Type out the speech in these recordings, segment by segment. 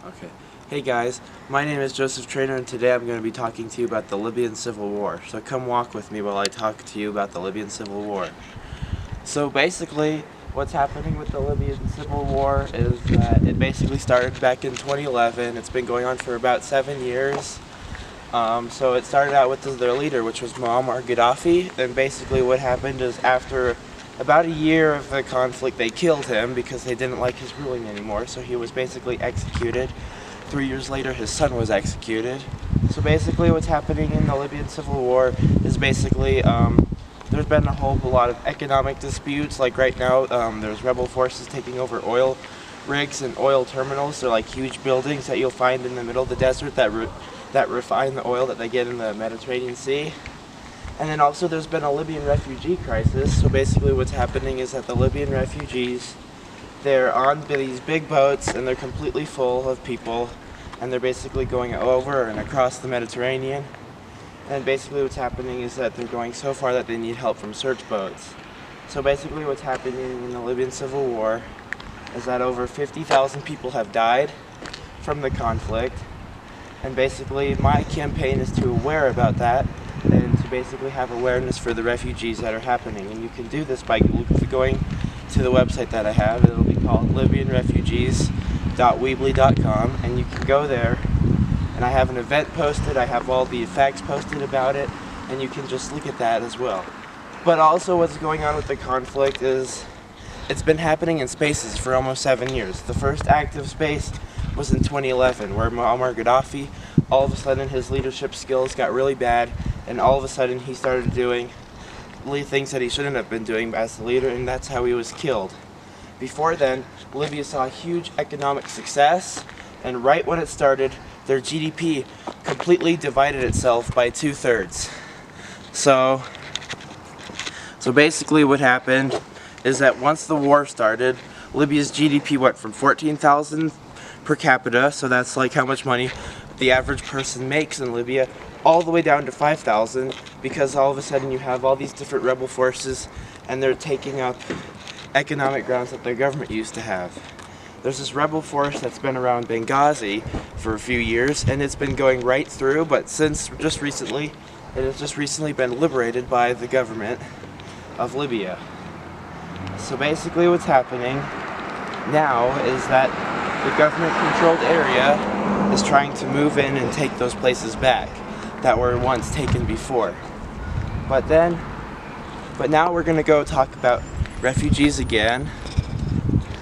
Okay. Hey guys, my name is Joseph Trainer and today I'm going to be talking to you about the Libyan Civil War. So come walk with me while I talk to you about the Libyan Civil War. So basically, what's happening with the Libyan Civil War is that it basically started back in 2011. It's been going on for about 7 years. So it started out with their leader, which was Muammar Gaddafi. Then basically what happened is after about a year of the conflict, they killed him because they didn't like his ruling anymore. So he was basically executed. 3 years later, his son was executed. So basically what's happening in the Libyan Civil War is basically there's been a whole lot of economic disputes. Like right now, there's rebel forces taking over oil rigs and oil terminals. They're like huge buildings that you'll find in the middle of the desert that refine the oil that they get in the Mediterranean Sea. And then also there's been a Libyan refugee crisis. So basically what's happening is that the Libyan refugees, they're on these big boats and they're completely full of people, and they're basically going over and across the Mediterranean. And basically what's happening is that they're going so far that they need help from search boats. So basically what's happening in the Libyan Civil War is that over 50,000 people have died from the conflict. And basically my campaign is to aware about that and to basically have awareness for the refugees that are happening. And you can do this by going to the website that I have. It'll be called libyanrefugees.weebly.com, and you can go there, and I have an event posted, I have all the facts posted about it, and you can just look at that as well. But also what's going on with the conflict is it's been happening in spaces for almost 7 years. The first active space was in 2011, where Muammar Gaddafi, all of a sudden his leadership skills got really bad, and all of a sudden he started doing things that he shouldn't have been doing as the leader, and that's how he was killed. Before then, Libya saw huge economic success, and right when it started, their GDP completely divided itself by 2/3. So basically what happened is that once the war started, Libya's GDP went from 14,000 per capita, so that's like how much money the average person makes in Libya, all the way down to 5,000, because all of a sudden you have all these different rebel forces and they're taking up economic grounds that their government used to have. There's this rebel force that's been around Benghazi for a few years, and it's been going right through, but it has just recently been liberated by the government of Libya. So basically what's happening now is that the government-controlled area is trying to move in and take those places back that were once taken before. But now we're going to go talk about refugees again.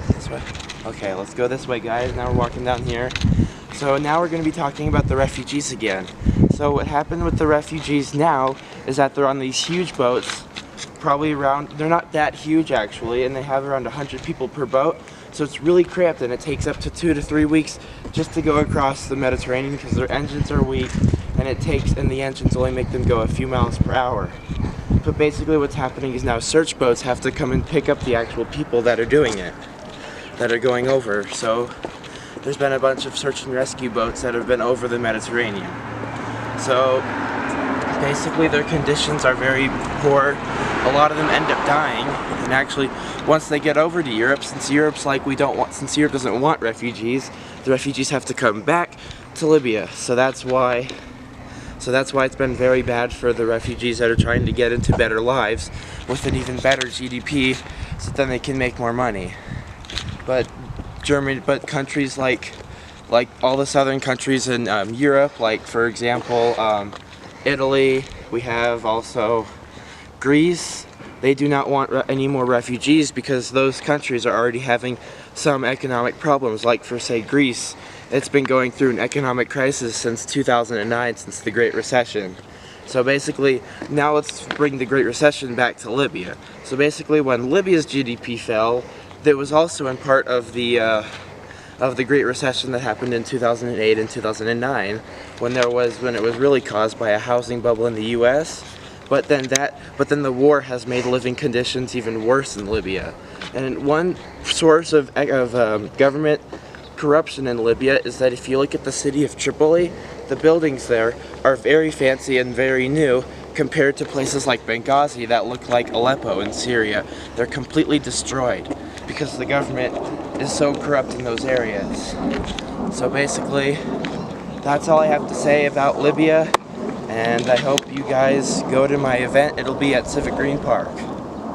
This way. Okay, let's go this way, guys. Now we're walking down here. So now we're going to be talking about the refugees again. So what happened with the refugees now is that they're on these huge boats, probably around, they're not that huge actually, and they have around 100 people per boat. So it's really cramped, and it takes up to 2 to 3 weeks just to go across the Mediterranean because their engines are weak, and the engines only make them go a few miles per hour. But basically what's happening is now search boats have to come and pick up the actual people that are doing it, that are going over. So there's been a bunch of search and rescue boats that have been over the Mediterranean. So basically their conditions are very poor. A lot of them end up dying, and actually once they get over to Europe, since Europe doesn't want refugees, the refugees have to come back to Libya. So that's why it's been very bad for the refugees that are trying to get into better lives with an even better GDP, so then they can make more money. But countries like all the southern countries in Europe, like for example Italy, we have also Greece, they do not want any more refugees because those countries are already having some economic problems. Like for say Greece, it's been going through an economic crisis since 2009, since the Great Recession. So basically, now let's bring the Great Recession back to Libya. So basically when Libya's GDP fell, that was also in part of the Great Recession that happened in 2008 and 2009, when it was really caused by a housing bubble in the US. But then the war has made living conditions even worse in Libya. And one source of government corruption in Libya is that if you look at the city of Tripoli, the buildings there are very fancy and very new compared to places like Benghazi that look like Aleppo in Syria. They're completely destroyed. because the government is so corrupt in those areas. So basically, that's all I have to say about Libya, and I hope you guys go to my event. It'll be at Civic Green Park.